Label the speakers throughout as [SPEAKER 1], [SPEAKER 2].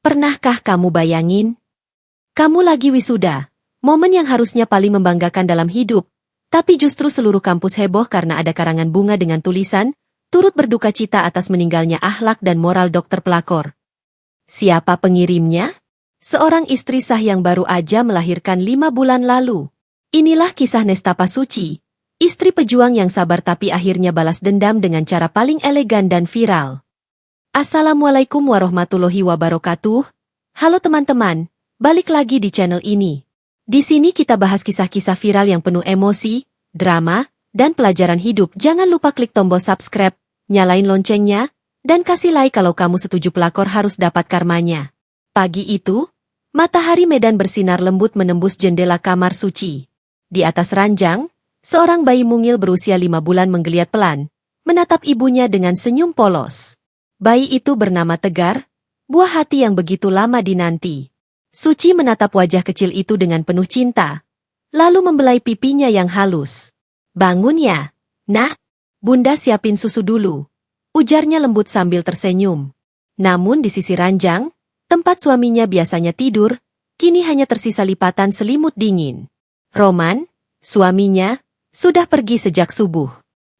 [SPEAKER 1] Pernahkah kamu bayangin? Kamu lagi wisuda, momen yang harusnya paling membanggakan dalam hidup, tapi justru seluruh kampus heboh karena ada karangan bunga dengan tulisan, turut berduka cita atas meninggalnya akhlak dan moral dokter pelakor. Siapa pengirimnya? Seorang istri sah yang baru aja melahirkan 5 bulan lalu. Inilah kisah Nestapa Suci, istri pejuang yang sabar tapi akhirnya balas dendam dengan cara paling elegan dan viral. Assalamualaikum warahmatullahi wabarakatuh. Halo teman-teman, balik lagi di channel ini. Di sini kita bahas kisah-kisah viral yang penuh emosi, drama, dan pelajaran hidup. Jangan lupa klik tombol subscribe, nyalain loncengnya, dan kasih like kalau kamu setuju pelakor harus dapat karmanya. Pagi itu, matahari Medan bersinar lembut menembus jendela kamar Suci. Di atas ranjang, seorang bayi mungil berusia 5 bulan menggeliat pelan, menatap ibunya dengan senyum polos. Bayi itu bernama Tegar, buah hati yang begitu lama dinanti. Suci menatap wajah kecil itu dengan penuh cinta, lalu membelai pipinya yang halus. Bangun ya, nak. Bunda siapin susu dulu, ujarnya lembut sambil tersenyum. Namun di sisi ranjang, tempat suaminya biasanya tidur, kini hanya tersisa lipatan selimut dingin. Roman, suaminya, sudah pergi sejak subuh.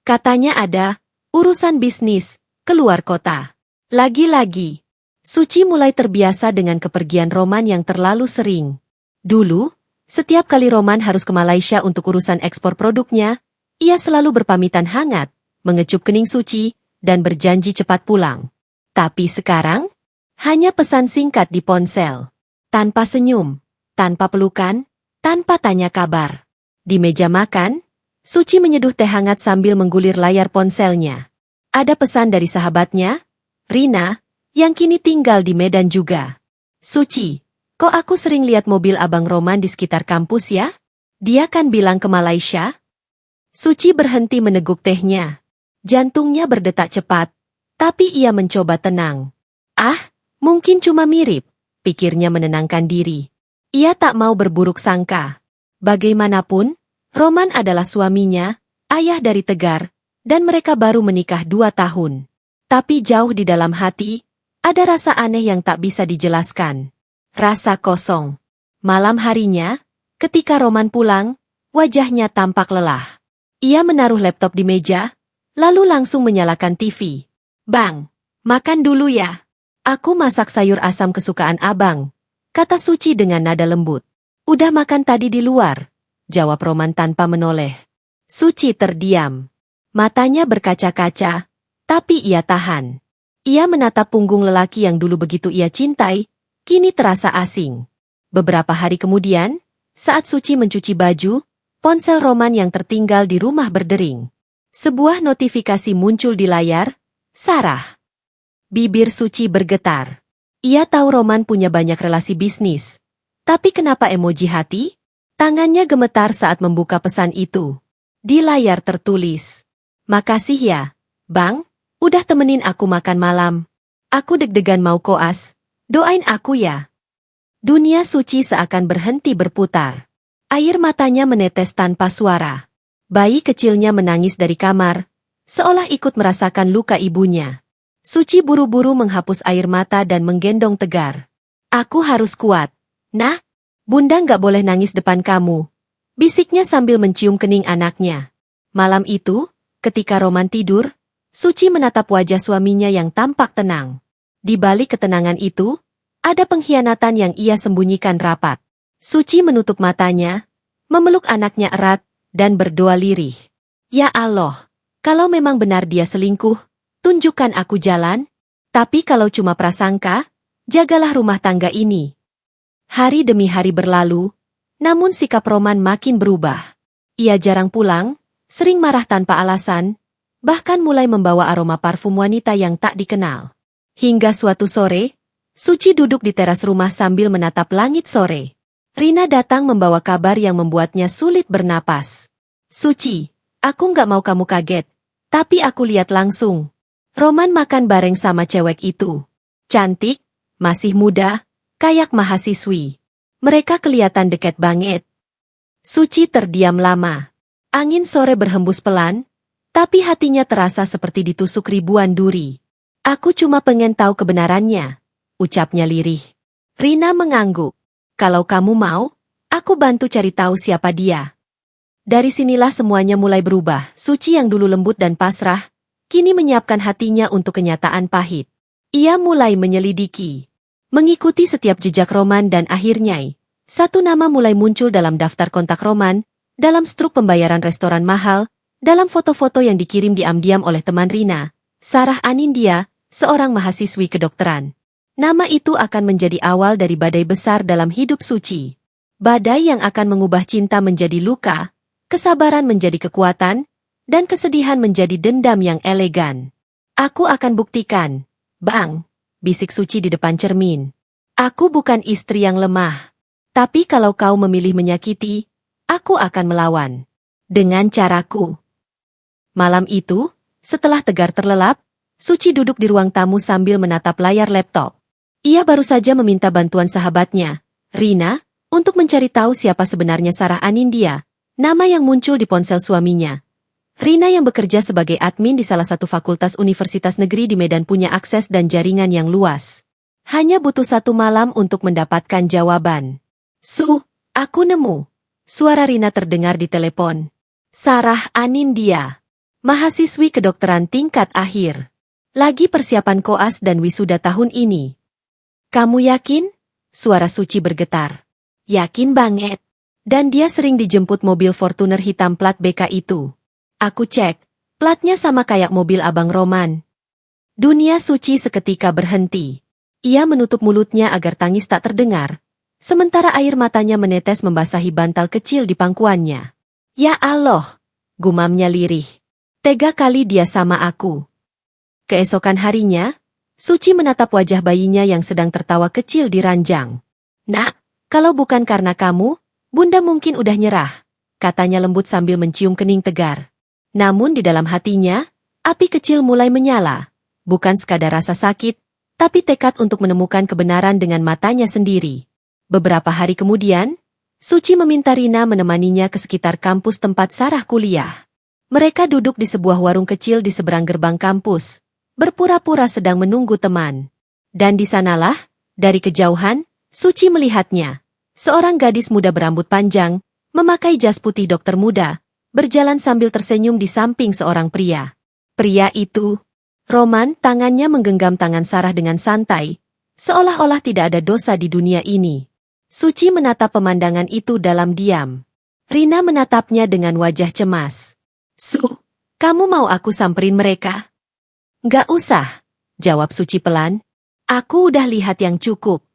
[SPEAKER 1] Katanya ada urusan bisnis keluar kota. Lagi-lagi, Suci mulai terbiasa dengan kepergian Roman yang terlalu sering. Dulu, setiap kali Roman harus ke Malaysia untuk urusan ekspor produknya, ia selalu berpamitan hangat, mengecup kening Suci, dan berjanji cepat pulang. Tapi sekarang, hanya pesan singkat di ponsel. Tanpa senyum, tanpa pelukan, tanpa tanya kabar. Di meja makan, Suci menyeduh teh hangat sambil menggulir layar ponselnya. Ada pesan dari sahabatnya, Rina, yang kini tinggal di Medan juga. Suci, kok aku sering lihat mobil Abang Roman di sekitar kampus ya? Dia kan bilang ke Malaysia? Suci berhenti meneguk tehnya. Jantungnya berdetak cepat, tapi ia mencoba tenang. Ah, mungkin cuma mirip, pikirnya menenangkan diri. Ia tak mau berburuk sangka. Bagaimanapun, Roman adalah suaminya, ayah dari Tegar, dan mereka baru menikah 2 tahun. Tapi jauh di dalam hati, ada rasa aneh yang tak bisa dijelaskan. Rasa kosong. Malam harinya, ketika Roman pulang, wajahnya tampak lelah. Ia menaruh laptop di meja, lalu langsung menyalakan TV. Bang, makan dulu ya. Aku masak sayur asam kesukaan abang, kata Suci dengan nada lembut. Udah makan tadi di luar, jawab Roman tanpa menoleh. Suci terdiam. Matanya berkaca-kaca, tapi ia tahan. Ia menatap punggung lelaki yang dulu begitu ia cintai, kini terasa asing. Beberapa hari kemudian, saat Suci mencuci baju, ponsel Roman yang tertinggal di rumah berdering. Sebuah notifikasi muncul di layar, Sarah. Bibir Suci bergetar. Ia tahu Roman punya banyak relasi bisnis. Tapi kenapa emoji hati? Tangannya gemetar saat membuka pesan itu. Di layar tertulis, "Makasih ya, Bang, udah temenin aku makan malam. Aku deg-degan mau koas, doain aku ya." Dunia Suci seakan berhenti berputar. Air matanya menetes tanpa suara. Bayi kecilnya menangis dari kamar, seolah ikut merasakan luka ibunya. Suci buru-buru menghapus air mata dan menggendong Tegar. "Aku harus kuat. Nah, Bunda nggak boleh nangis depan kamu," bisiknya sambil mencium kening anaknya. Malam itu, ketika Roman tidur, Suci menatap wajah suaminya yang tampak tenang. Di balik ketenangan itu, ada pengkhianatan yang ia sembunyikan rapat. Suci menutup matanya, memeluk anaknya erat, dan berdoa lirih. "Ya Allah, kalau memang benar dia selingkuh, tunjukkan aku jalan. Tapi kalau cuma prasangka, jagalah rumah tangga ini." Hari demi hari berlalu, namun sikap Roman makin berubah. Ia jarang pulang, sering marah tanpa alasan, bahkan mulai membawa aroma parfum wanita yang tak dikenal. Hingga suatu sore, Suci duduk di teras rumah sambil menatap langit sore. Rina datang membawa kabar yang membuatnya sulit bernapas. "Suci, aku nggak mau kamu kaget, tapi aku lihat langsung. Roman makan bareng sama cewek itu. Cantik, masih muda, kayak mahasiswi. Mereka kelihatan deket banget." Suci terdiam lama. Angin sore berhembus pelan, tapi hatinya terasa seperti ditusuk ribuan duri. "Aku cuma pengen tahu kebenarannya," ucapnya lirih. Rina mengangguk. Kalau kamu mau, aku bantu cari tahu siapa dia. Dari sinilah semuanya mulai berubah. Suci yang dulu lembut dan pasrah, kini menyiapkan hatinya untuk kenyataan pahit. Ia mulai menyelidiki, mengikuti setiap jejak Roman dan akhirnya, satu nama mulai muncul dalam daftar kontak Roman, dalam struk pembayaran restoran mahal, dalam foto-foto yang dikirim diam-diam oleh teman Rina, Sarah Anindya, seorang mahasiswi kedokteran. Nama itu akan menjadi awal dari badai besar dalam hidup Suci. Badai yang akan mengubah cinta menjadi luka, kesabaran menjadi kekuatan, dan kesedihan menjadi dendam yang elegan. Aku akan buktikan, Bang, bisik Suci di depan cermin. Aku bukan istri yang lemah. Tapi kalau kau memilih menyakiti, aku akan melawan. Dengan caraku. Malam itu, setelah tegar terlelap, Suci duduk di ruang tamu sambil menatap layar laptop. Ia baru saja meminta bantuan sahabatnya, Rina, untuk mencari tahu siapa sebenarnya Sarah Anindya, nama yang muncul di ponsel suaminya. Rina yang bekerja sebagai admin di salah satu fakultas universitas negeri di Medan punya akses dan jaringan yang luas. Hanya butuh 1 malam untuk mendapatkan jawaban. Aku nemu. Suara Rina terdengar di telepon. Sarah Anindya, mahasiswi kedokteran tingkat akhir. Lagi persiapan koas dan wisuda tahun ini. Kamu yakin? Suara Suci bergetar. Yakin banget. Dan dia sering dijemput mobil Fortuner hitam plat BK itu. Aku cek, platnya sama kayak mobil Abang Roman. Dunia Suci seketika berhenti. Ia menutup mulutnya agar tangis tak terdengar, sementara air matanya menetes membasahi bantal kecil di pangkuannya. Ya Allah, gumamnya lirih. Tega kali dia sama aku. Keesokan harinya, Suci menatap wajah bayinya yang sedang tertawa kecil di ranjang. Nak, kalau bukan karena kamu, Bunda mungkin udah nyerah, katanya lembut sambil mencium kening tegar. Namun di dalam hatinya, api kecil mulai menyala. Bukan sekadar rasa sakit, tapi tekad untuk menemukan kebenaran dengan matanya sendiri. Beberapa hari kemudian, Suci meminta Rina menemaninya ke sekitar kampus tempat Sarah kuliah. Mereka duduk di sebuah warung kecil di seberang gerbang kampus, berpura-pura sedang menunggu teman. Dan di sanalah, dari kejauhan, Suci melihatnya. Seorang gadis muda berambut panjang, memakai jas putih dokter muda, berjalan sambil tersenyum di samping seorang pria. Pria itu, Roman, tangannya menggenggam tangan Sarah dengan santai, seolah-olah tidak ada dosa di dunia ini. Suci menatap pemandangan itu dalam diam. Rina menatapnya dengan wajah cemas. Kamu mau aku samperin mereka? Nggak usah, jawab Suci pelan. Aku udah lihat yang cukup.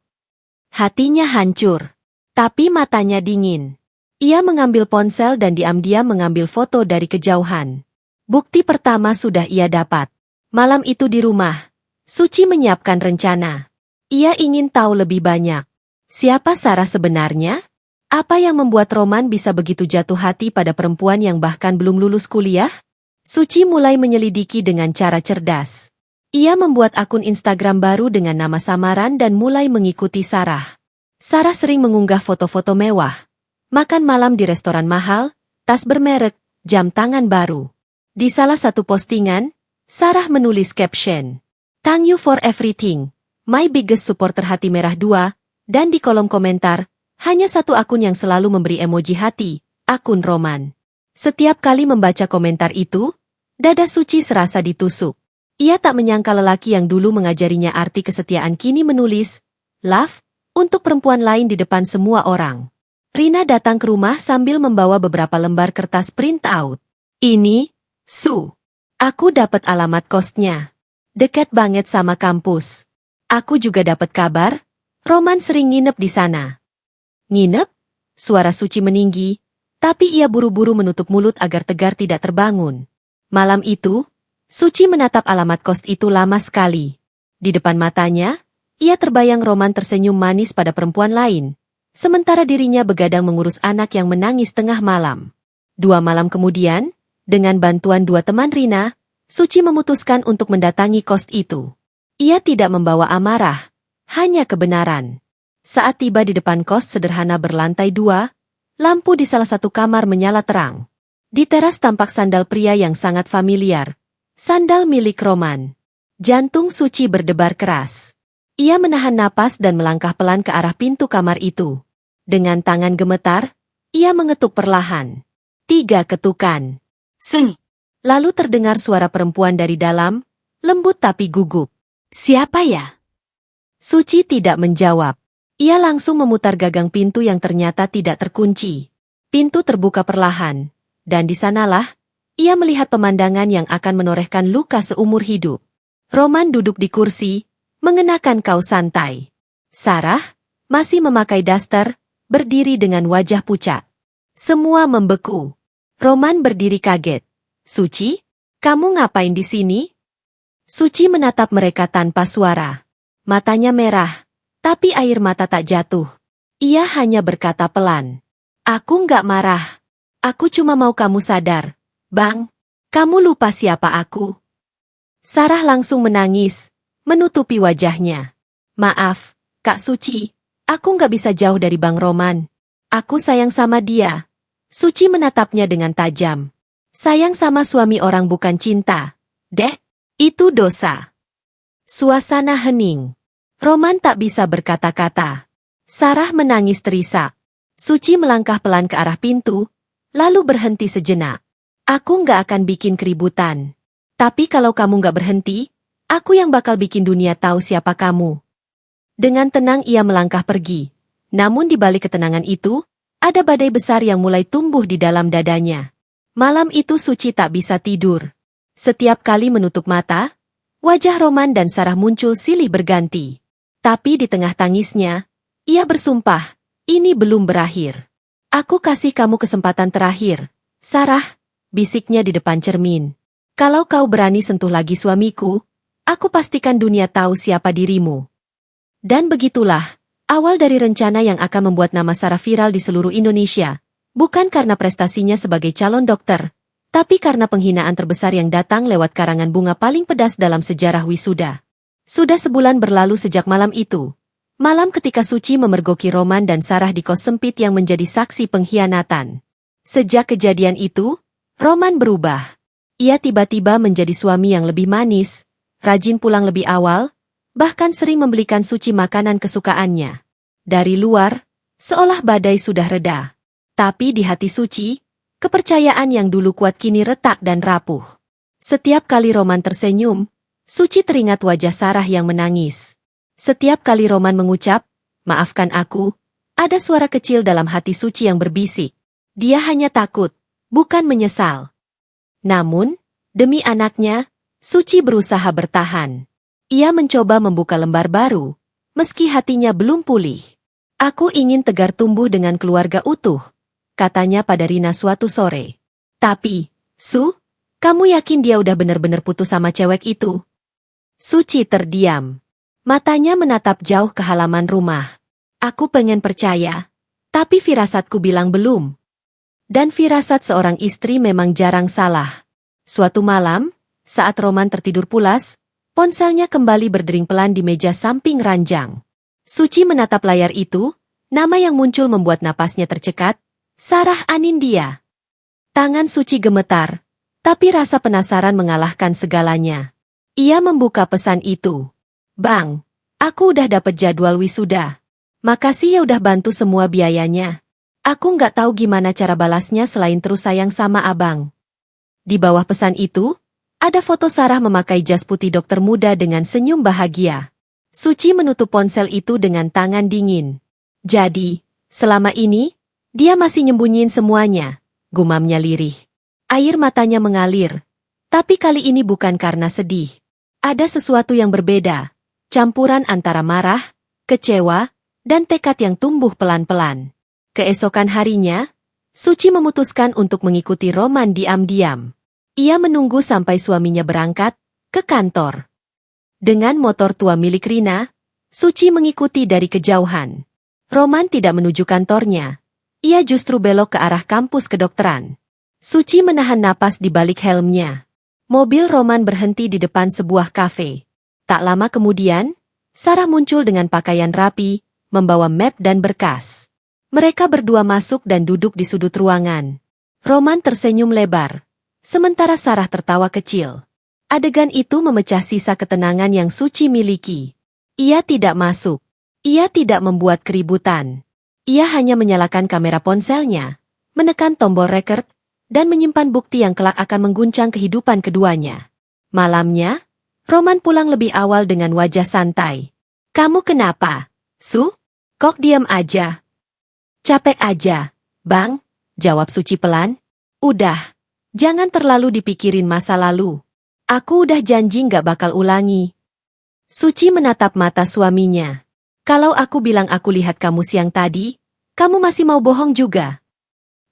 [SPEAKER 1] Hatinya hancur, tapi matanya dingin. Ia mengambil ponsel dan diam-diam mengambil foto dari kejauhan. Bukti pertama sudah ia dapat. Malam itu di rumah, Suci menyiapkan rencana. Ia ingin tahu lebih banyak. Siapa Sarah sebenarnya? Apa yang membuat Roman bisa begitu jatuh hati pada perempuan yang bahkan belum lulus kuliah? Suci mulai menyelidiki dengan cara cerdas. Ia membuat akun Instagram baru dengan nama samaran dan mulai mengikuti Sarah. Sarah sering mengunggah foto-foto mewah. Makan malam di restoran mahal, tas bermerek, jam tangan baru. Di salah satu postingan, Sarah menulis caption, "Thank you for everything, my biggest supporter hati merah 2, dan di kolom komentar, hanya satu akun yang selalu memberi emoji hati, akun Roman. Setiap kali membaca komentar itu, dada Suci serasa ditusuk. Ia tak menyangka lelaki yang dulu mengajarinya arti kesetiaan kini menulis, "Love," untuk perempuan lain di depan semua orang. Rina datang ke rumah sambil membawa beberapa lembar kertas print out. Ini, aku dapat alamat kosnya. Dekat banget sama kampus. Aku juga dapat kabar, Roman sering nginep di sana. Nginep? Suara Suci meninggi, tapi ia buru-buru menutup mulut agar tegar tidak terbangun. Malam itu, Suci menatap alamat kos itu lama sekali. Di depan matanya, ia terbayang Roman tersenyum manis pada perempuan lain. Sementara dirinya begadang mengurus anak yang menangis tengah malam. 2 malam kemudian, dengan bantuan 2 teman Rina, Suci memutuskan untuk mendatangi kos itu. Ia tidak membawa amarah, hanya kebenaran. Saat tiba di depan kos sederhana berlantai 2, lampu di salah satu kamar menyala terang. Di teras tampak sandal pria yang sangat familiar. Sandal milik Roman. Jantung Suci berdebar keras. Ia menahan napas dan melangkah pelan ke arah pintu kamar itu. Dengan tangan gemetar, ia mengetuk perlahan. 3 ketukan.
[SPEAKER 2] Seng.
[SPEAKER 1] Lalu terdengar suara perempuan dari dalam, lembut tapi gugup.
[SPEAKER 2] Siapa ya?
[SPEAKER 1] Suci tidak menjawab. Ia langsung memutar gagang pintu yang ternyata tidak terkunci. Pintu terbuka perlahan, dan di sanalah, ia melihat pemandangan yang akan menorehkan luka seumur hidup. Roman duduk di kursi, mengenakan kaos santai. Sarah, masih memakai daster, berdiri dengan wajah pucat. Semua membeku. Roman berdiri kaget. Suci, kamu ngapain di sini? Suci menatap mereka tanpa suara. Matanya merah, tapi air mata tak jatuh. Ia hanya berkata pelan. Aku nggak marah. Aku cuma mau kamu sadar. Bang, kamu lupa siapa aku? Sarah langsung menangis, menutupi wajahnya. Maaf, Kak Suci, aku nggak bisa jauh dari Bang Roman. Aku sayang sama dia. Suci menatapnya dengan tajam. Sayang sama suami orang bukan cinta. Dek, itu dosa. Suasana hening. Roman tak bisa berkata-kata. Sarah menangis terisak. Suci melangkah pelan ke arah pintu, lalu berhenti sejenak. Aku nggak akan bikin keributan. Tapi kalau kamu nggak berhenti, aku yang bakal bikin dunia tahu siapa kamu. Dengan tenang ia melangkah pergi. Namun di balik ketenangan itu, ada badai besar yang mulai tumbuh di dalam dadanya. Malam itu Suci tak bisa tidur. Setiap kali menutup mata, wajah Roman dan Sarah muncul silih berganti. Tapi di tengah tangisnya, ia bersumpah, ini belum berakhir. Aku kasih kamu kesempatan terakhir, Sarah, bisiknya di depan cermin. Kalau kau berani sentuh lagi suamiku, aku pastikan dunia tahu siapa dirimu. Dan begitulah, awal dari rencana yang akan membuat nama Sarah viral di seluruh Indonesia. Bukan karena prestasinya sebagai calon dokter, tapi karena penghinaan terbesar yang datang lewat karangan bunga paling pedas dalam sejarah wisuda. Sudah sebulan berlalu sejak malam itu. Malam ketika Suci memergoki Roman dan Sarah di kos sempit yang menjadi saksi pengkhianatan. Sejak kejadian itu, Roman berubah. Ia tiba-tiba menjadi suami yang lebih manis, rajin pulang lebih awal, bahkan sering membelikan Suci makanan kesukaannya. Dari luar, seolah badai sudah reda. Tapi di hati Suci, kepercayaan yang dulu kuat kini retak dan rapuh. Setiap kali Roman tersenyum, Suci teringat wajah Sarah yang menangis. Setiap kali Roman mengucap, maafkan aku, ada suara kecil dalam hati Suci yang berbisik. Dia hanya takut, bukan menyesal. Namun, demi anaknya, Suci berusaha bertahan. Ia mencoba membuka lembar baru, meski hatinya belum pulih. Aku ingin Tegar tumbuh dengan keluarga utuh, katanya pada Rina suatu sore. Tapi, Su, kamu yakin dia udah bener-bener putus sama cewek itu? Suci terdiam. Matanya menatap jauh ke halaman rumah. Aku pengen percaya, tapi firasatku bilang belum. Dan firasat seorang istri memang jarang salah. Suatu malam, saat Roman tertidur pulas, ponselnya kembali berdering pelan di meja samping ranjang. Suci menatap layar itu, nama yang muncul membuat napasnya tercekat, Sarah Anindya. Tangan Suci gemetar, tapi rasa penasaran mengalahkan segalanya. Ia membuka pesan itu. Bang, aku udah dapet jadwal wisuda. Makasih ya udah bantu semua biayanya. Aku nggak tahu gimana cara balasnya selain terus sayang sama abang. Di bawah pesan itu, ada foto Sarah memakai jas putih dokter muda dengan senyum bahagia. Suci menutup ponsel itu dengan tangan dingin. Jadi, selama ini, dia masih nyembunyiin semuanya, gumamnya lirih. Air matanya mengalir. Tapi kali ini bukan karena sedih. Ada sesuatu yang berbeda, campuran antara marah, kecewa, dan tekad yang tumbuh pelan-pelan. Keesokan harinya, Suci memutuskan untuk mengikuti Roman diam-diam. Ia menunggu sampai suaminya berangkat ke kantor. Dengan motor tua milik Rina, Suci mengikuti dari kejauhan. Roman tidak menuju kantornya. Ia justru belok ke arah kampus kedokteran. Suci menahan napas di balik helmnya. Mobil Roman berhenti di depan sebuah kafe. Tak lama kemudian, Sarah muncul dengan pakaian rapi, membawa map dan berkas. Mereka berdua masuk dan duduk di sudut ruangan. Roman tersenyum lebar, sementara Sarah tertawa kecil. Adegan itu memecah sisa ketenangan yang Suci miliki. Ia tidak masuk. Ia tidak membuat keributan. Ia hanya menyalakan kamera ponselnya, menekan tombol record, dan menyimpan bukti yang kelak akan mengguncang kehidupan keduanya. Malamnya, Roman pulang lebih awal dengan wajah santai. "Kamu kenapa, Su? Kok diam aja?" "Capek aja, Bang," jawab Suci pelan. "Udah, jangan terlalu dipikirin masa lalu. Aku udah janji nggak bakal ulangi." Suci menatap mata suaminya. "Kalau aku bilang aku lihat kamu siang tadi, kamu masih mau bohong juga?"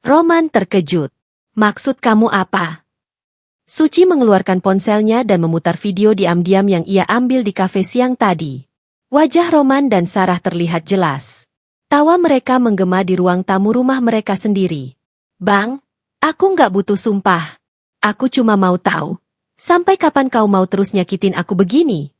[SPEAKER 1] Roman terkejut. "Maksud kamu apa?" Suci mengeluarkan ponselnya dan memutar video diam-diam yang ia ambil di kafe siang tadi. Wajah Roman dan Sarah terlihat jelas. Tawa mereka menggema di ruang tamu rumah mereka sendiri. "Bang, aku nggak butuh sumpah. Aku cuma mau tahu, sampai kapan kau mau terus nyakitin aku begini?"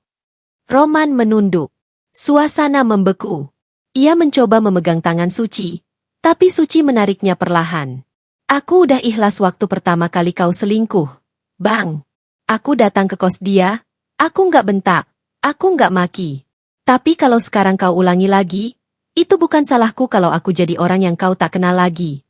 [SPEAKER 1] Roman menunduk. Suasana membeku. Ia mencoba memegang tangan Suci, tapi Suci menariknya perlahan. "Aku udah ikhlas waktu pertama kali kau selingkuh, Bang. Aku datang ke kos dia, aku nggak bentak, aku nggak maki. Tapi kalau sekarang kau ulangi lagi, itu bukan salahku kalau aku jadi orang yang kau tak kenal lagi."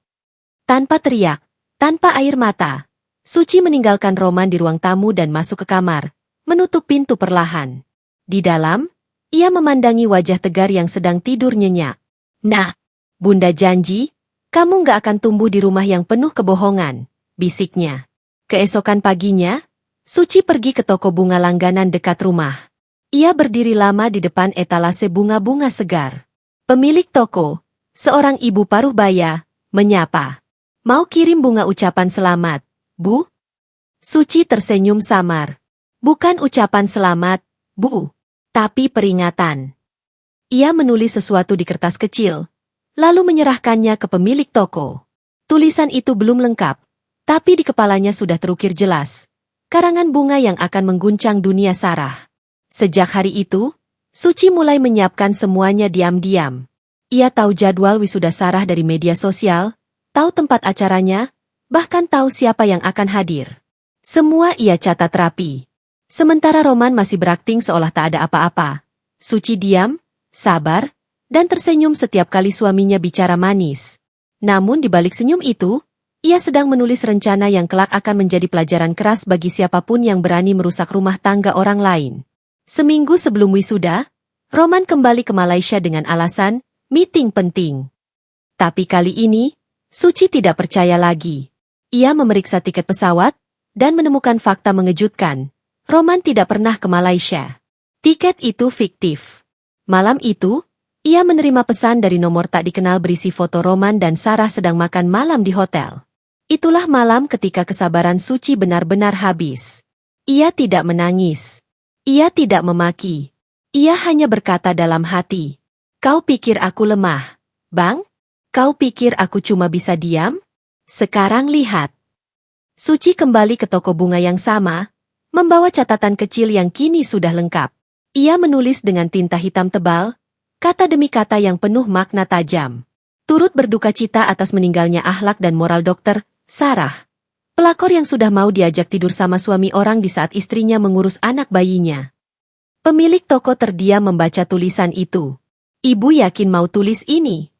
[SPEAKER 1] Tanpa teriak, tanpa air mata, Suci meninggalkan Roman di ruang tamu dan masuk ke kamar, menutup pintu perlahan. Di dalam, ia memandangi wajah tegar yang sedang tidur nyenyak. "Nah, Bunda janji, kamu nggak akan tumbuh di rumah yang penuh kebohongan," bisiknya. Keesokan paginya, Suci pergi ke toko bunga langganan dekat rumah. Ia berdiri lama di depan etalase bunga-bunga segar. Pemilik toko, seorang ibu paruh baya, menyapa. "Mau kirim bunga ucapan selamat, Bu?" Suci tersenyum samar. "Bukan ucapan selamat, Bu, tapi peringatan." Ia menulis sesuatu di kertas kecil, lalu menyerahkannya ke pemilik toko. Tulisan itu belum lengkap, tapi di kepalanya sudah terukir jelas. Karangan bunga yang akan mengguncang dunia Sarah. Sejak hari itu, Suci mulai menyiapkan semuanya diam-diam. Ia tahu jadwal wisuda Sarah dari media sosial, tahu tempat acaranya, bahkan tahu siapa yang akan hadir. Semua ia catat rapi. Sementara Roman masih berakting seolah tak ada apa-apa. Suci diam, sabar, dan tersenyum setiap kali suaminya bicara manis. Namun di balik senyum itu, ia sedang menulis rencana yang kelak akan menjadi pelajaran keras bagi siapapun yang berani merusak rumah tangga orang lain. Seminggu sebelum wisuda, Roman kembali ke Malaysia dengan alasan meeting penting. Tapi kali ini, Suci tidak percaya lagi. Ia memeriksa tiket pesawat dan menemukan fakta mengejutkan. Roman tidak pernah ke Malaysia. Tiket itu fiktif. Malam itu, ia menerima pesan dari nomor tak dikenal berisi foto Roman dan Sarah sedang makan malam di hotel. Itulah malam ketika kesabaran Suci benar-benar habis. Ia tidak menangis. Ia tidak memaki. Ia hanya berkata dalam hati, "Kau pikir aku lemah, Bang? Kau pikir aku cuma bisa diam? Sekarang lihat." Suci kembali ke toko bunga yang sama, membawa catatan kecil yang kini sudah lengkap. Ia menulis dengan tinta hitam tebal, kata demi kata yang penuh makna tajam. Turut berduka cita atas meninggalnya akhlak dan moral dokter Sarah, pelakor yang sudah mau diajak tidur sama suami orang di saat istrinya mengurus anak bayinya. Pemilik toko terdiam membaca tulisan itu. "Ibu yakin mau tulis ini?"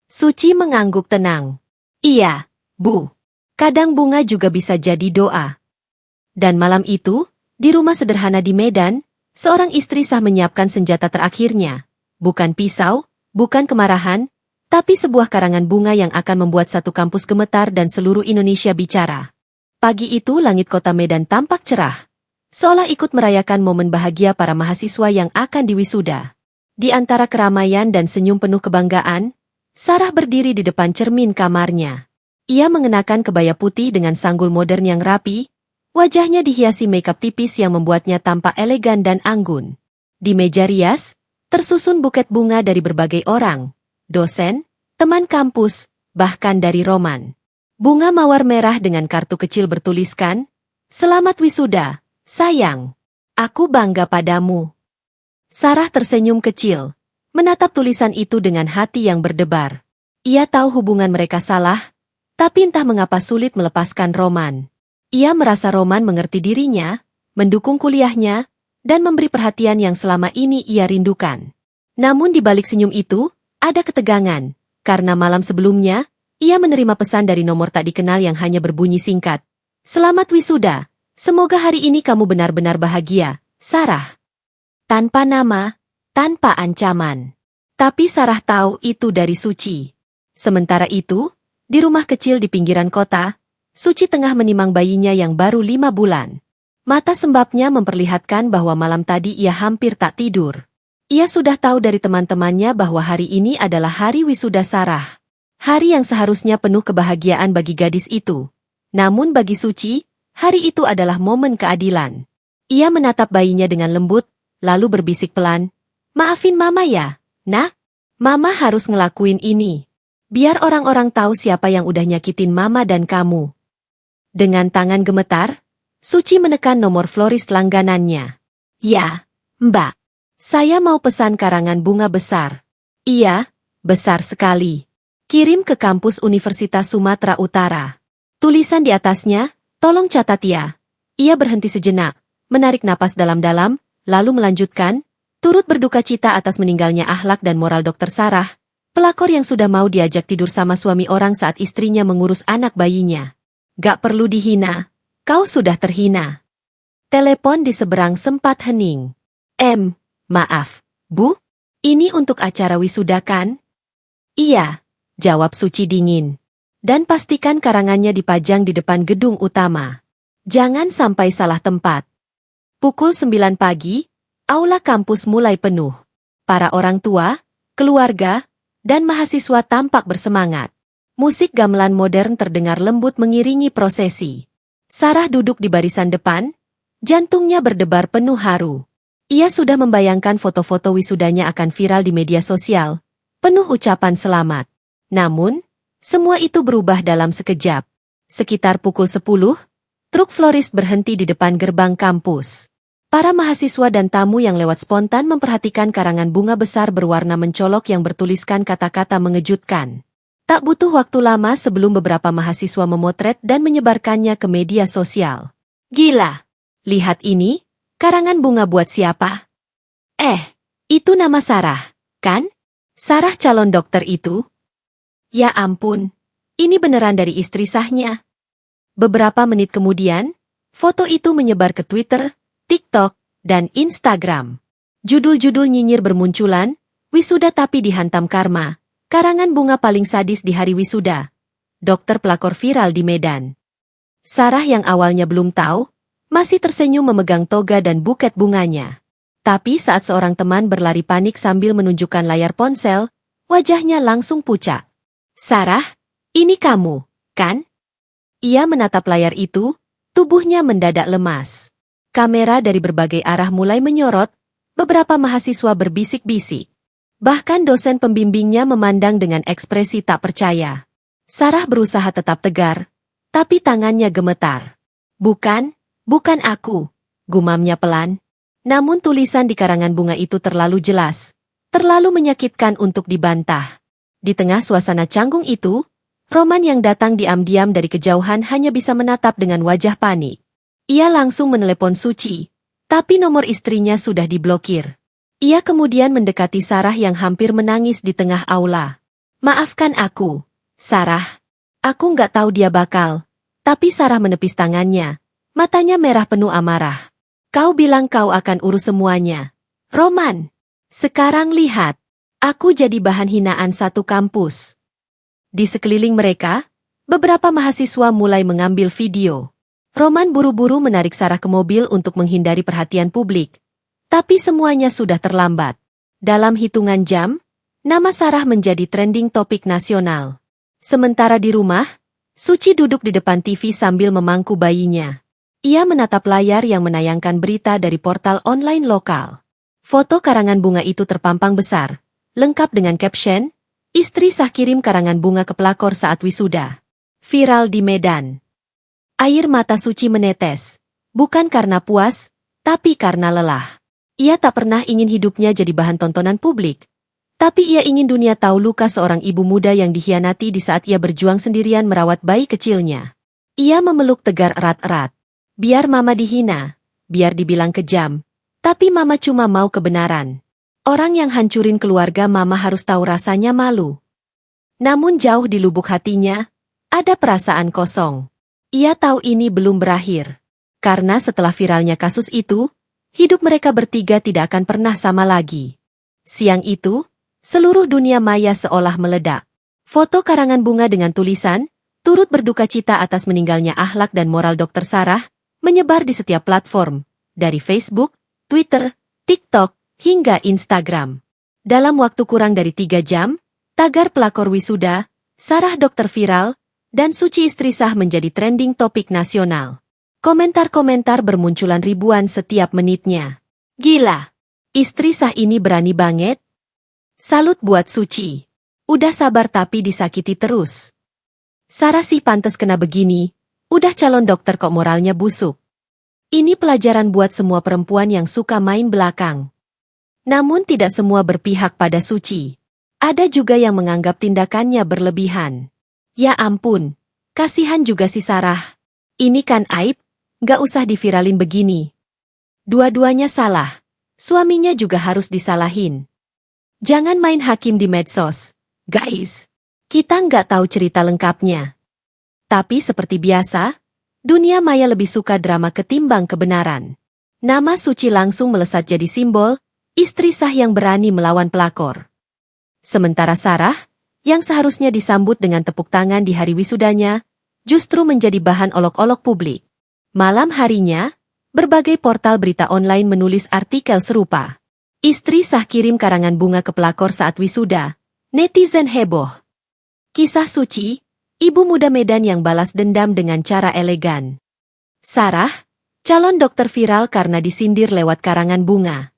[SPEAKER 1] Suci mengangguk tenang. "Iya, Bu. Kadang bunga juga bisa jadi doa." Dan malam itu, di rumah sederhana di Medan, seorang istri sah menyiapkan senjata terakhirnya. Bukan pisau, bukan kemarahan, tapi sebuah karangan bunga yang akan membuat satu kampus gemetar dan seluruh Indonesia bicara. Pagi itu langit kota Medan tampak cerah, seolah ikut merayakan momen bahagia para mahasiswa yang akan diwisuda. Di antara keramaian dan senyum penuh kebanggaan, Sarah berdiri di depan cermin kamarnya. Ia mengenakan kebaya putih dengan sanggul modern yang rapi, wajahnya dihiasi makeup tipis yang membuatnya tampak elegan dan anggun. Di meja rias, tersusun buket bunga dari berbagai orang, dosen, teman kampus, bahkan dari Roman. Bunga mawar merah dengan kartu kecil bertuliskan, "Selamat wisuda, sayang. Aku bangga padamu." Sarah tersenyum kecil, menatap tulisan itu dengan hati yang berdebar. Ia tahu hubungan mereka salah, tapi entah mengapa sulit melepaskan Roman. Ia merasa Roman mengerti dirinya, mendukung kuliahnya, dan memberi perhatian yang selama ini ia rindukan. Namun di balik senyum itu, ada ketegangan, karena malam sebelumnya, ia menerima pesan dari nomor tak dikenal yang hanya berbunyi singkat. Selamat wisuda, semoga hari ini kamu benar-benar bahagia, Sarah. Tanpa nama, tanpa ancaman. Tapi Sarah tahu itu dari Suci. Sementara itu, di rumah kecil di pinggiran kota, Suci tengah menimang bayinya yang baru 5 bulan. Mata sembabnya memperlihatkan bahwa malam tadi ia hampir tak tidur. Ia sudah tahu dari teman-temannya bahwa hari ini adalah hari wisuda Sarah. Hari yang seharusnya penuh kebahagiaan bagi gadis itu. Namun bagi Suci, hari itu adalah momen keadilan. Ia menatap bayinya dengan lembut, lalu berbisik pelan, "Maafin Mama ya, Nak. Mama harus ngelakuin ini. Biar orang-orang tahu siapa yang udah nyakitin Mama dan kamu." Dengan tangan gemetar, Suci menekan nomor florist langganannya. "Ya, Mbak. Saya mau pesan karangan bunga besar." "Iya, besar sekali. Kirim ke kampus Universitas Sumatera Utara." Tulisan di atasnya, "Tolong catat ya." Ia berhenti sejenak, menarik napas dalam-dalam, lalu melanjutkan, "Turut berduka cita atas meninggalnya akhlak dan moral Dr. Sarah, pelakor yang sudah mau diajak tidur sama suami orang saat istrinya mengurus anak bayinya. Gak perlu dihina. Kau sudah terhina." Telepon di seberang sempat hening. Maaf, Bu? Ini untuk acara wisuda kan?" "Iya," jawab Suci dingin. "Dan pastikan karangannya dipajang di depan gedung utama. Jangan sampai salah tempat." Pukul 9 pagi, aula kampus mulai penuh. Para orang tua, keluarga, dan mahasiswa tampak bersemangat. Musik gamelan modern terdengar lembut mengiringi prosesi. Sarah duduk di barisan depan, jantungnya berdebar penuh haru. Ia sudah membayangkan foto-foto wisudanya akan viral di media sosial, penuh ucapan selamat. Namun, semua itu berubah dalam sekejap. Sekitar pukul 10, truk florist berhenti di depan gerbang kampus. Para mahasiswa dan tamu yang lewat spontan memperhatikan karangan bunga besar berwarna mencolok yang bertuliskan kata-kata mengejutkan. Tak butuh waktu lama sebelum beberapa mahasiswa memotret dan menyebarkannya ke media sosial. "Gila! Lihat ini, karangan bunga buat siapa? Itu nama Sarah, kan? Sarah calon dokter itu? Ya ampun, ini beneran dari istri sahnya." Beberapa menit kemudian, foto itu menyebar ke Twitter, TikTok, dan Instagram. Judul-judul nyinyir bermunculan, "Wisuda tapi dihantam karma. Karangan bunga paling sadis di hari wisuda. Dokter pelakor viral di Medan." Sarah yang awalnya belum tahu, masih tersenyum memegang toga dan buket bunganya. Tapi saat seorang teman berlari panik sambil menunjukkan layar ponsel, wajahnya langsung pucat. "Sarah, ini kamu, kan?" Ia menatap layar itu, tubuhnya mendadak lemas. Kamera dari berbagai arah mulai menyorot, beberapa mahasiswa berbisik-bisik. Bahkan dosen pembimbingnya memandang dengan ekspresi tak percaya. Sarah berusaha tetap tegar, tapi tangannya gemetar. Bukan aku," gumamnya pelan. Namun tulisan di karangan bunga itu terlalu jelas, terlalu menyakitkan untuk dibantah. Di tengah suasana canggung itu, Roman yang datang diam-diam dari kejauhan hanya bisa menatap dengan wajah panik. Ia langsung menelepon Suci, tapi nomor istrinya sudah diblokir. Ia kemudian mendekati Sarah yang hampir menangis di tengah aula. "Maafkan aku, Sarah. Aku nggak tahu dia bakal." Tapi Sarah menepis tangannya. Matanya merah penuh amarah. "Kau bilang kau akan urus semuanya, Roman. Sekarang lihat, aku jadi bahan hinaan satu kampus." Di sekeliling mereka, beberapa mahasiswa mulai mengambil video. Roman buru-buru menarik Sarah ke mobil untuk menghindari perhatian publik. Tapi semuanya sudah terlambat. Dalam hitungan jam, nama Sarah menjadi trending topik nasional. Sementara di rumah, Suci duduk di depan TV sambil memangku bayinya. Ia menatap layar yang menayangkan berita dari portal online lokal. Foto karangan bunga itu terpampang besar, lengkap dengan caption, "Istri sah kirim karangan bunga ke pelakor saat wisuda. Viral di Medan." Air mata Suci menetes, bukan karena puas, tapi karena lelah. Ia tak pernah ingin hidupnya jadi bahan tontonan publik. Tapi ia ingin dunia tahu luka seorang ibu muda yang dikhianati di saat ia berjuang sendirian merawat bayi kecilnya. Ia memeluk tegar erat-erat. Biar Mama dihina, biar dibilang kejam, Tapi Mama cuma mau kebenaran. Orang yang hancurin keluarga Mama harus tahu rasanya malu. Namun jauh di lubuk hatinya, ada perasaan kosong. Ia tahu ini belum berakhir. Karena setelah viralnya kasus itu, hidup mereka bertiga tidak akan pernah sama lagi. Siang itu, seluruh dunia maya seolah meledak. Foto karangan bunga dengan tulisan, turut berduka cita atas meninggalnya akhlak dan moral Dr. Sarah, menyebar di setiap platform, dari Facebook, Twitter, TikTok, hingga Instagram. Dalam waktu kurang dari 3 jam, tagar pelakor wisuda, Sarah dokter viral, dan Suci istri sah menjadi trending topik nasional. Komentar-komentar bermunculan ribuan setiap menitnya. Gila! Istri sah ini berani banget. Salut buat Suci. Udah sabar tapi disakiti terus. Sarah sih pantes kena begini, udah calon dokter kok moralnya busuk. Ini pelajaran buat semua perempuan yang suka main belakang. Namun tidak semua berpihak pada Suci. Ada juga yang menganggap tindakannya berlebihan. Ya ampun, kasihan juga si Sarah. Ini kan aib, gak usah diviralin begini. Dua-duanya salah, suaminya juga harus disalahin. Jangan main hakim di medsos. Guys, kita nggak tahu cerita lengkapnya. Tapi seperti biasa, dunia maya lebih suka drama ketimbang kebenaran. Nama Suci langsung melesat jadi simbol, istri sah yang berani melawan pelakor. Sementara Sarah, yang seharusnya disambut dengan tepuk tangan di hari wisudanya, justru menjadi bahan olok-olok publik. Malam harinya, berbagai portal berita online menulis artikel serupa. Istri sah kirim karangan bunga ke pelakor saat wisuda. Netizen heboh. Kisah Suci, ibu muda Medan yang balas dendam dengan cara elegan. Sarah, calon dokter viral karena disindir lewat karangan bunga.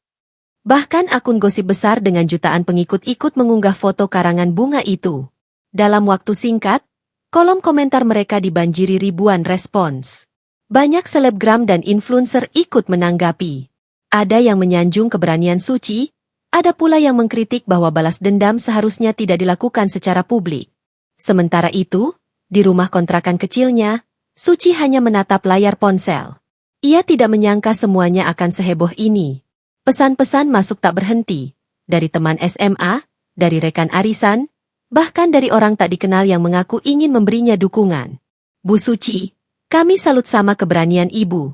[SPEAKER 1] Bahkan akun gosip besar dengan jutaan pengikut ikut mengunggah foto karangan bunga itu. Dalam waktu singkat, kolom komentar mereka dibanjiri ribuan respons. Banyak selebgram dan influencer ikut menanggapi. Ada yang menyanjung keberanian Suci, ada pula yang mengkritik bahwa balas dendam seharusnya tidak dilakukan secara publik. Sementara itu, di rumah kontrakan kecilnya, Suci hanya menatap layar ponsel. Ia tidak menyangka semuanya akan seheboh ini. Pesan-pesan masuk tak berhenti, dari teman SMA, dari rekan arisan, bahkan dari orang tak dikenal yang mengaku ingin memberinya dukungan. Bu Suci, kami salut sama keberanian Ibu.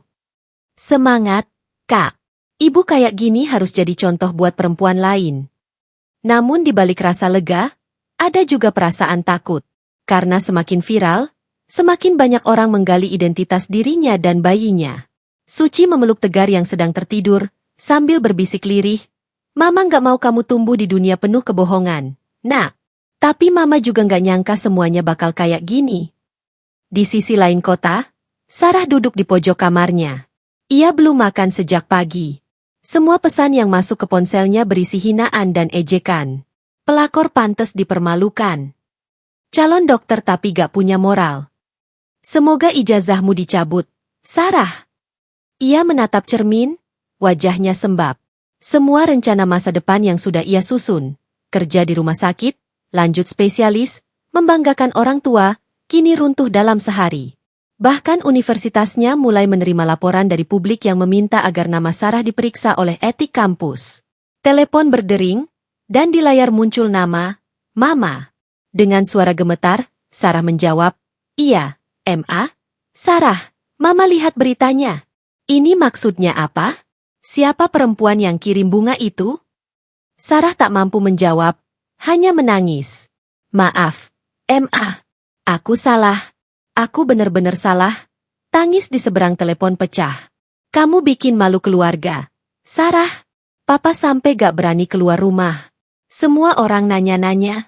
[SPEAKER 1] Semangat, Kak. Ibu kayak gini harus jadi contoh buat perempuan lain. Namun di balik rasa lega, ada juga perasaan takut. Karena semakin viral, semakin banyak orang menggali identitas dirinya dan bayinya. Suci memeluk Tegar yang sedang tertidur, sambil berbisik lirih, Mama nggak mau kamu tumbuh di dunia penuh kebohongan. Nak, tapi Mama juga nggak nyangka semuanya bakal kayak gini. Di sisi lain kota, Sarah duduk di pojok kamarnya. Ia belum makan sejak pagi. Semua pesan yang masuk ke ponselnya berisi hinaan dan ejekan. Pelakor pantes dipermalukan. Calon dokter tapi gak punya moral. Semoga ijazahmu dicabut, Sarah. Ia menatap cermin, wajahnya sembab. Semua rencana masa depan yang sudah ia susun, kerja di rumah sakit, lanjut spesialis, membanggakan orang tua, kini runtuh dalam sehari. Bahkan universitasnya mulai menerima laporan dari publik yang meminta agar nama Sarah diperiksa oleh etik kampus. Telepon berdering, dan di layar muncul nama, Mama. Dengan suara gemetar, Sarah menjawab, Iya, MA. Sarah, Mama lihat beritanya. Ini maksudnya apa? Siapa perempuan yang kirim bunga itu? Sarah tak mampu menjawab, hanya menangis. Maaf, MA. Aku salah. Aku benar-benar salah. Tangis di seberang telepon pecah. Kamu bikin malu keluarga. Sarah, Papa sampai gak berani keluar rumah. Semua orang nanya-nanya.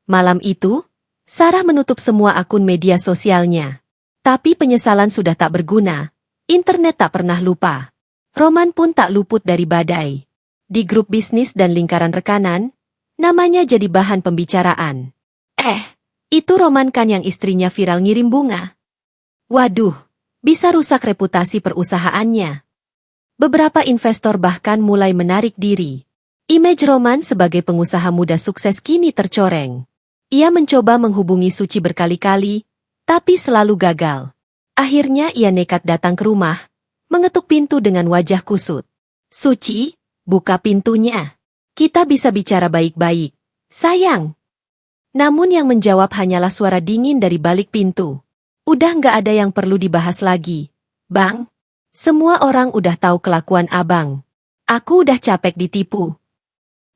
[SPEAKER 1] Malam itu, Sarah menutup semua akun media sosialnya. Tapi penyesalan sudah tak berguna. Internet tak pernah lupa. Roman pun tak luput dari badai. Di grup bisnis dan lingkaran rekanan, namanya jadi bahan pembicaraan. Itu Roman kan yang istrinya viral ngirim bunga. Waduh, bisa rusak reputasi perusahaannya. Beberapa investor bahkan mulai menarik diri. Image Roman sebagai pengusaha muda sukses kini tercoreng. Ia mencoba menghubungi Suci berkali-kali, tapi selalu gagal. Akhirnya ia nekat datang ke rumah, mengetuk pintu dengan wajah kusut. Suci, buka pintunya. Kita bisa bicara baik-baik, sayang. Namun yang menjawab hanyalah suara dingin dari balik pintu. Udah nggak ada yang perlu dibahas lagi, Bang. Semua orang udah tahu kelakuan abang. Aku udah capek ditipu.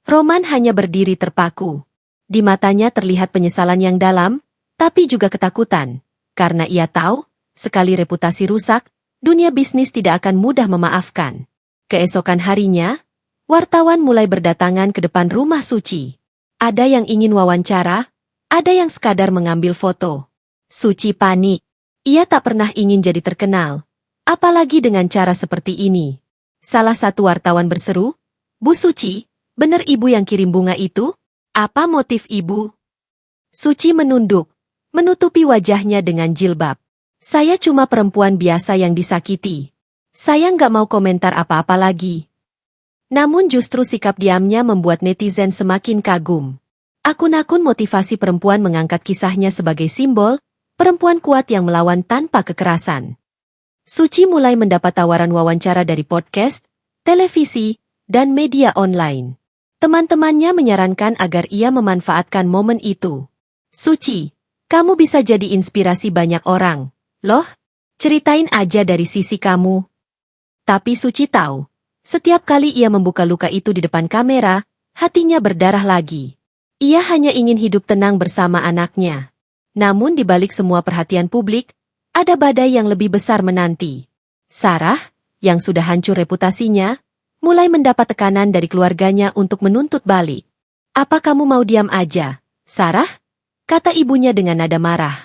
[SPEAKER 1] Roman hanya berdiri terpaku. Di matanya terlihat penyesalan yang dalam, tapi juga ketakutan. Karena ia tahu, sekali reputasi rusak, dunia bisnis tidak akan mudah memaafkan. Keesokan harinya, wartawan mulai berdatangan ke depan rumah Suci. Ada yang ingin wawancara, ada yang sekadar mengambil foto. Suci panik. Ia tak pernah ingin jadi terkenal, apalagi dengan cara seperti ini. Salah satu wartawan berseru, "Bu Suci, bener ibu yang kirim bunga itu? Apa motif ibu?" Suci menunduk, menutupi wajahnya dengan jilbab. "Saya cuma perempuan biasa yang disakiti. Saya nggak mau komentar apa-apa lagi." Namun justru sikap diamnya membuat netizen semakin kagum. Akun-akun motivasi perempuan mengangkat kisahnya sebagai simbol perempuan kuat yang melawan tanpa kekerasan. Suci mulai mendapat tawaran wawancara dari podcast, televisi, dan media online. Teman-temannya menyarankan agar ia memanfaatkan momen itu. "Suci, kamu bisa jadi inspirasi banyak orang. Loh, ceritain aja dari sisi kamu." Tapi Suci tahu, setiap kali ia membuka luka itu di depan kamera, hatinya berdarah lagi. Ia hanya ingin hidup tenang bersama anaknya. Namun di balik semua perhatian publik, ada badai yang lebih besar menanti. Sarah, yang sudah hancur reputasinya, mulai mendapat tekanan dari keluarganya untuk menuntut balik. "Apa kamu mau diam aja, Sarah?" kata ibunya dengan nada marah.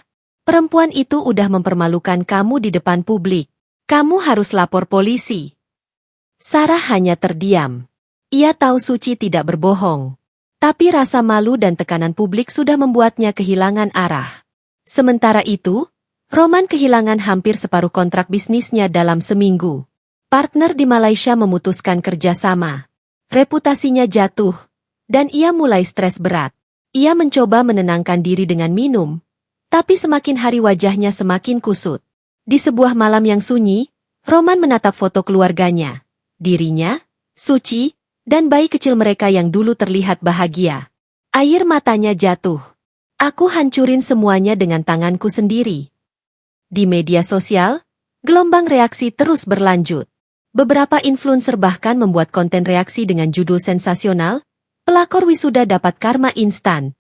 [SPEAKER 1] "Perempuan itu udah mempermalukan kamu di depan publik. Kamu harus lapor polisi." Sarah hanya terdiam. Ia tahu Suci tidak berbohong. Tapi rasa malu dan tekanan publik sudah membuatnya kehilangan arah. Sementara itu, Roman kehilangan hampir separuh kontrak bisnisnya dalam seminggu. Partner di Malaysia memutuskan kerjasama. Reputasinya jatuh, dan ia mulai stres berat. Ia mencoba menenangkan diri dengan minum, tapi semakin hari wajahnya semakin kusut. Di sebuah malam yang sunyi, Roman menatap foto keluarganya, dirinya, Suci, dan bayi kecil mereka yang dulu terlihat bahagia. Air matanya jatuh. "Aku hancurin semuanya dengan tanganku sendiri." Di media sosial, gelombang reaksi terus berlanjut. Beberapa influencer bahkan membuat konten reaksi dengan judul sensasional, "Pelakor wisuda dapat karma instan."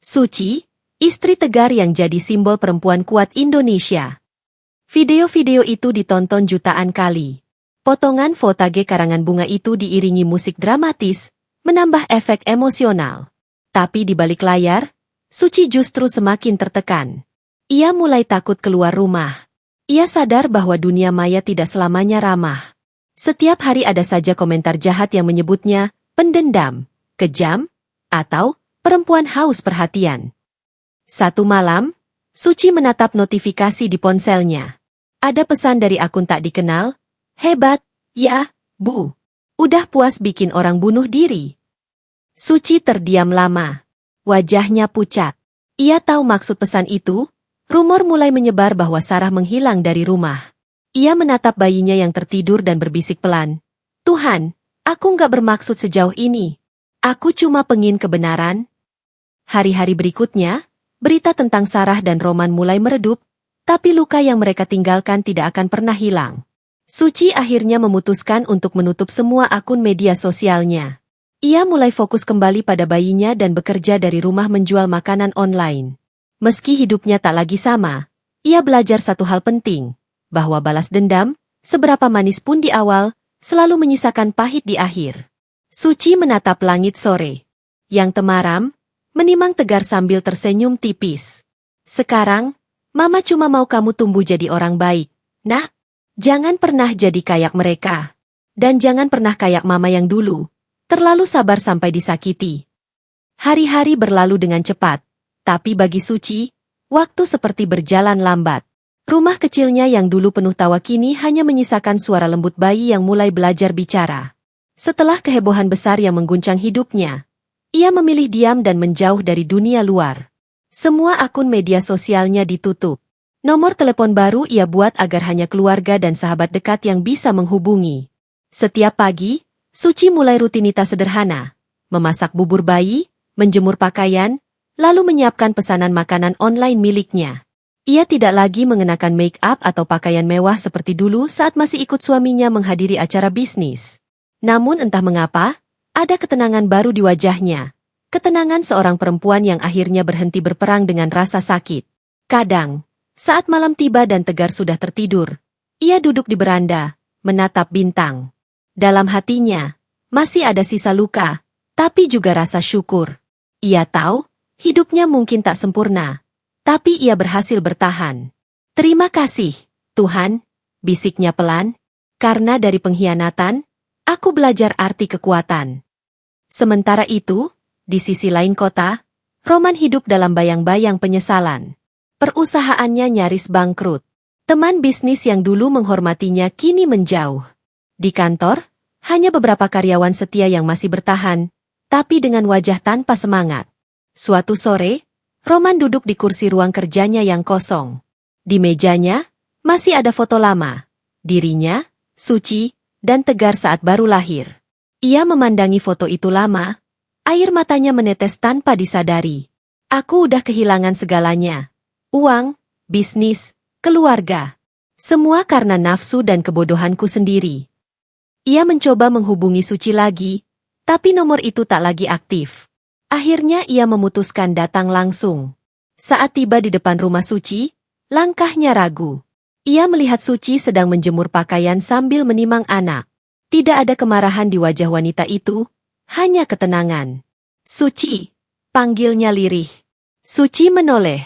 [SPEAKER 1] Suci, istri tegar yang jadi simbol perempuan kuat Indonesia. Video-video itu ditonton jutaan kali. Potongan fotage karangan bunga itu diiringi musik dramatis, menambah efek emosional. Tapi di balik layar, Suci justru semakin tertekan. Ia mulai takut keluar rumah. Ia sadar bahwa dunia maya tidak selamanya ramah. Setiap hari ada saja komentar jahat yang menyebutnya pendendam, kejam, atau perempuan haus perhatian. Satu malam, Suci menatap notifikasi di ponselnya. Ada pesan dari akun tak dikenal. "Hebat, ya, Bu. Udah puas bikin orang bunuh diri." Suci terdiam lama. Wajahnya pucat. Ia tahu maksud pesan itu. Rumor mulai menyebar bahwa Sarah menghilang dari rumah. Ia menatap bayinya yang tertidur dan berbisik pelan. "Tuhan, aku nggak bermaksud sejauh ini. Aku cuma pengin kebenaran." Hari-hari berikutnya, berita tentang Sarah dan Roman mulai meredup, tapi luka yang mereka tinggalkan tidak akan pernah hilang. Suci akhirnya memutuskan untuk menutup semua akun media sosialnya. Ia mulai fokus kembali pada bayinya dan bekerja dari rumah menjual makanan online. Meski hidupnya tak lagi sama, ia belajar satu hal penting, bahwa balas dendam, seberapa manis pun di awal, selalu menyisakan pahit di akhir. Suci menatap langit sore, yang temaram, menimang tegar sambil tersenyum tipis. "Sekarang, Mama cuma mau kamu tumbuh jadi orang baik, Nak. Jangan pernah jadi kayak mereka. Dan jangan pernah kayak Mama yang dulu, terlalu sabar sampai disakiti." Hari-hari berlalu dengan cepat, tapi bagi Suci, waktu seperti berjalan lambat. Rumah kecilnya yang dulu penuh tawa kini hanya menyisakan suara lembut bayi yang mulai belajar bicara. Setelah kehebohan besar yang mengguncang hidupnya, ia memilih diam dan menjauh dari dunia luar. Semua akun media sosialnya ditutup. Nomor telepon baru ia buat agar hanya keluarga dan sahabat dekat yang bisa menghubungi. Setiap pagi, Suci mulai rutinitas sederhana, memasak bubur bayi, menjemur pakaian, lalu menyiapkan pesanan makanan online miliknya. Ia tidak lagi mengenakan make-up atau pakaian mewah seperti dulu saat masih ikut suaminya menghadiri acara bisnis. Namun entah mengapa, ada ketenangan baru di wajahnya. Ketenangan seorang perempuan yang akhirnya berhenti berperang dengan rasa sakit. Kadang, saat malam tiba dan Tegar sudah tertidur, ia duduk di beranda, menatap bintang. Dalam hatinya, masih ada sisa luka, tapi juga rasa syukur. Ia tahu, hidupnya mungkin tak sempurna, tapi ia berhasil bertahan. Terima kasih, Tuhan, bisiknya pelan, karena dari pengkhianatan, aku belajar arti kekuatan. Sementara itu, di sisi lain kota, Roman hidup dalam bayang-bayang penyesalan. Perusahaannya nyaris bangkrut. Teman bisnis yang dulu menghormatinya kini menjauh. Di kantor, hanya beberapa karyawan setia yang masih bertahan, tapi dengan wajah tanpa semangat. Suatu sore, Roman duduk di kursi ruang kerjanya yang kosong. Di mejanya, masih ada foto lama. Dirinya, Suci, dan Tegar saat baru lahir. Ia memandangi foto itu lama, air matanya menetes tanpa disadari. Aku udah kehilangan segalanya. Uang, bisnis, keluarga. Semua karena nafsu dan kebodohanku sendiri. Ia mencoba menghubungi Suci lagi, tapi nomor itu tak lagi aktif. Akhirnya ia memutuskan datang langsung. Saat tiba di depan rumah Suci, langkahnya ragu. Ia melihat Suci sedang menjemur pakaian sambil menimang anak. Tidak ada kemarahan di wajah wanita itu, hanya ketenangan. Suci, panggilnya lirih. Suci menoleh.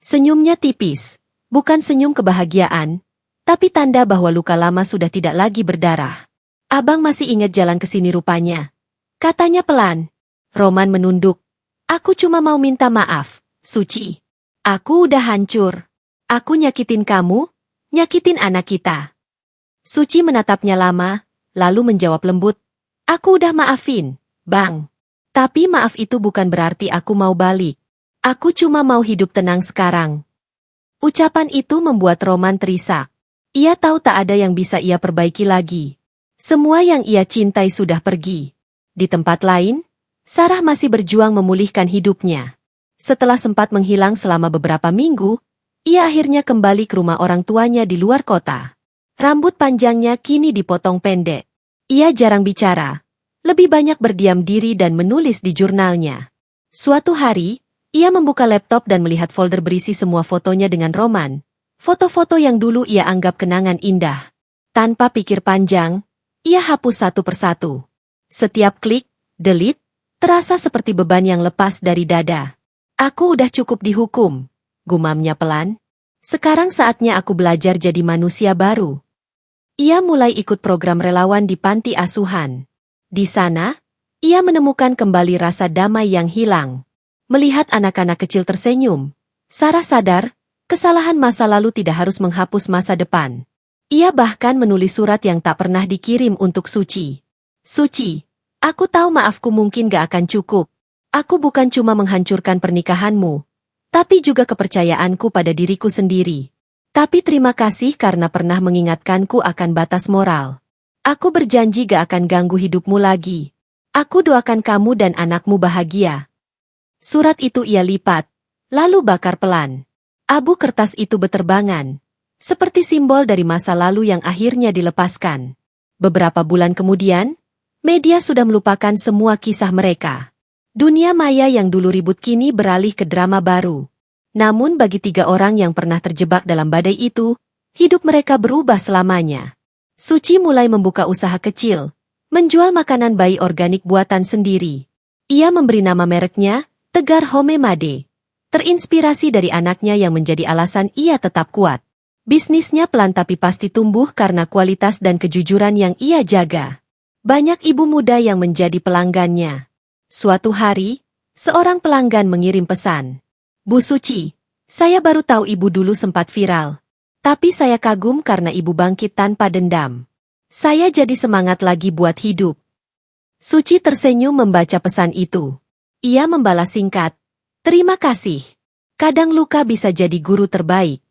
[SPEAKER 1] Senyumnya tipis, bukan senyum kebahagiaan, tapi tanda bahwa luka lama sudah tidak lagi berdarah. Abang masih ingat jalan ke sini rupanya. Katanya pelan. Roman menunduk. Aku cuma mau minta maaf, Suci. Aku udah hancur. Aku nyakitin kamu, nyakitin anak kita. Suci menatapnya lama, lalu menjawab lembut. Aku udah maafin, Bang. Tapi maaf itu bukan berarti aku mau balik. Aku cuma mau hidup tenang sekarang. Ucapan itu membuat Roman terisak. Ia tahu tak ada yang bisa ia perbaiki lagi. Semua yang ia cintai sudah pergi. Di tempat lain, Sarah masih berjuang memulihkan hidupnya. Setelah sempat menghilang selama beberapa minggu, ia akhirnya kembali ke rumah orang tuanya di luar kota. Rambut panjangnya kini dipotong pendek. Ia jarang bicara, lebih banyak berdiam diri dan menulis di jurnalnya. Suatu hari, ia membuka laptop dan melihat folder berisi semua fotonya dengan Roman. Foto-foto yang dulu ia anggap kenangan indah. Tanpa pikir panjang, ia hapus satu persatu. Setiap klik, delete, terasa seperti beban yang lepas dari dada. Aku udah cukup dihukum, gumamnya pelan. Sekarang saatnya aku belajar jadi manusia baru. Ia mulai ikut program relawan di panti asuhan. Di sana, ia menemukan kembali rasa damai yang hilang. Melihat anak-anak kecil tersenyum, Sarah sadar, kesalahan masa lalu tidak harus menghapus masa depan. Ia bahkan menulis surat yang tak pernah dikirim untuk Suci. Suci, aku tahu maafku mungkin gak akan cukup. Aku bukan cuma menghancurkan pernikahanmu, tapi juga kepercayaanku pada diriku sendiri. Tapi terima kasih karena pernah mengingatkanku akan batas moral. Aku berjanji gak akan ganggu hidupmu lagi. Aku doakan kamu dan anakmu bahagia. Surat itu ia lipat, lalu bakar pelan. Abu kertas itu beterbangan, seperti simbol dari masa lalu yang akhirnya dilepaskan. Beberapa bulan kemudian, media sudah melupakan semua kisah mereka. Dunia maya yang dulu ribut kini beralih ke drama baru. Namun bagi 3 orang yang pernah terjebak dalam badai itu, hidup mereka berubah selamanya. Suci mulai membuka usaha kecil, menjual makanan bayi organik buatan sendiri. Ia memberi nama mereknya, Tegar Home Made. Terinspirasi dari anaknya yang menjadi alasan ia tetap kuat. Bisnisnya pelan tapi pasti tumbuh karena kualitas dan kejujuran yang ia jaga. Banyak ibu muda yang menjadi pelanggannya. Suatu hari, seorang pelanggan mengirim pesan. Bu Suci, saya baru tahu ibu dulu sempat viral. Tapi saya kagum karena ibu bangkit tanpa dendam. Saya jadi semangat lagi buat hidup. Suci tersenyum membaca pesan itu. Ia membalas singkat. Terima kasih. Kadang luka bisa jadi guru terbaik.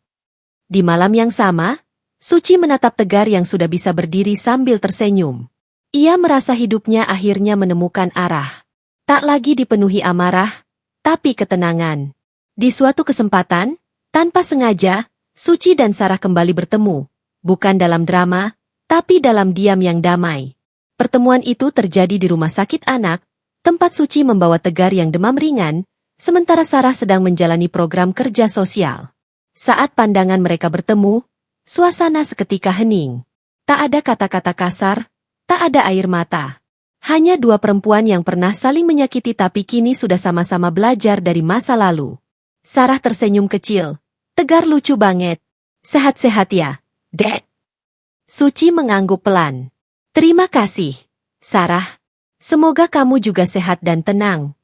[SPEAKER 1] Di malam yang sama, Suci menatap Tegar yang sudah bisa berdiri sambil tersenyum. Ia merasa hidupnya akhirnya menemukan arah. Tak lagi dipenuhi amarah, tapi ketenangan. Di suatu kesempatan, tanpa sengaja, Suci dan Sarah kembali bertemu. Bukan dalam drama, tapi dalam diam yang damai. Pertemuan itu terjadi di rumah sakit anak, tempat Suci membawa Tegar yang demam ringan, sementara Sarah sedang menjalani program kerja sosial. Saat pandangan mereka bertemu, suasana seketika hening. Tak ada kata-kata kasar, tak ada air mata. Hanya dua perempuan yang pernah saling menyakiti tapi kini sudah sama-sama belajar dari masa lalu. Sarah tersenyum kecil. Tegar lucu banget. Sehat-sehat ya, Dek. Suci mengangguk pelan. Terima kasih, Sarah. Semoga kamu juga sehat dan tenang.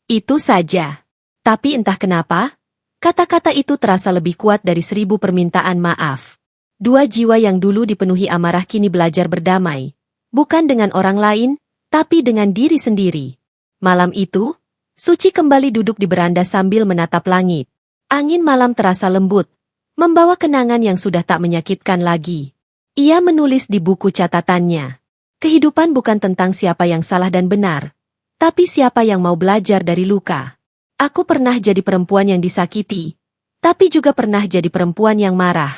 [SPEAKER 1] Itu saja. Tapi entah kenapa, kata-kata itu terasa lebih kuat dari 1000 permintaan maaf. Dua jiwa yang dulu dipenuhi amarah kini belajar berdamai. Bukan dengan orang lain, tapi dengan diri sendiri. Malam itu, Suci kembali duduk di beranda sambil menatap langit. Angin malam terasa lembut, membawa kenangan yang sudah tak menyakitkan lagi. Ia menulis di buku catatannya. Kehidupan bukan tentang siapa yang salah dan benar, tapi siapa yang mau belajar dari luka. Aku pernah jadi perempuan yang disakiti, tapi juga pernah jadi perempuan yang marah.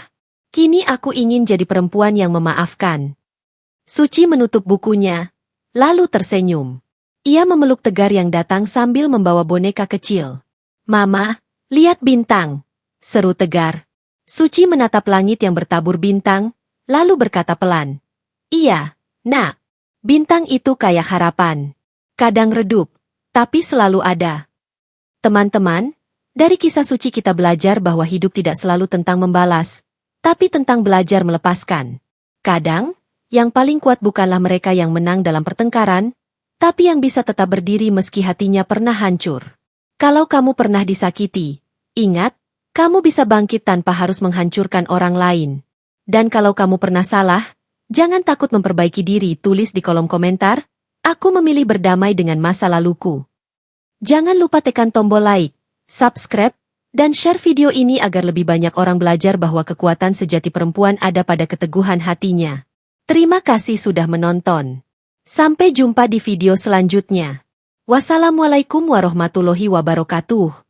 [SPEAKER 1] Kini aku ingin jadi perempuan yang memaafkan. Suci menutup bukunya, lalu tersenyum. Ia memeluk Tegar yang datang sambil membawa boneka kecil. Mama, lihat bintang, seru Tegar. Suci menatap langit yang bertabur bintang, lalu berkata pelan. Iya, Nak, bintang itu kayak harapan. Kadang redup, tapi selalu ada. Teman-teman, dari kisah Suci kita belajar bahwa hidup tidak selalu tentang membalas, tapi tentang belajar melepaskan. Kadang, yang paling kuat bukanlah mereka yang menang dalam pertengkaran, tapi yang bisa tetap berdiri meski hatinya pernah hancur. Kalau kamu pernah disakiti, ingat, kamu bisa bangkit tanpa harus menghancurkan orang lain. Dan kalau kamu pernah salah, jangan takut memperbaiki diri, tulis di kolom komentar, aku memilih berdamai dengan masa laluku. Jangan lupa tekan tombol like, subscribe, dan share video ini agar lebih banyak orang belajar bahwa kekuatan sejati perempuan ada pada keteguhan hatinya. Terima kasih sudah menonton. Sampai jumpa di video selanjutnya. Wassalamualaikum warahmatullahi wabarakatuh.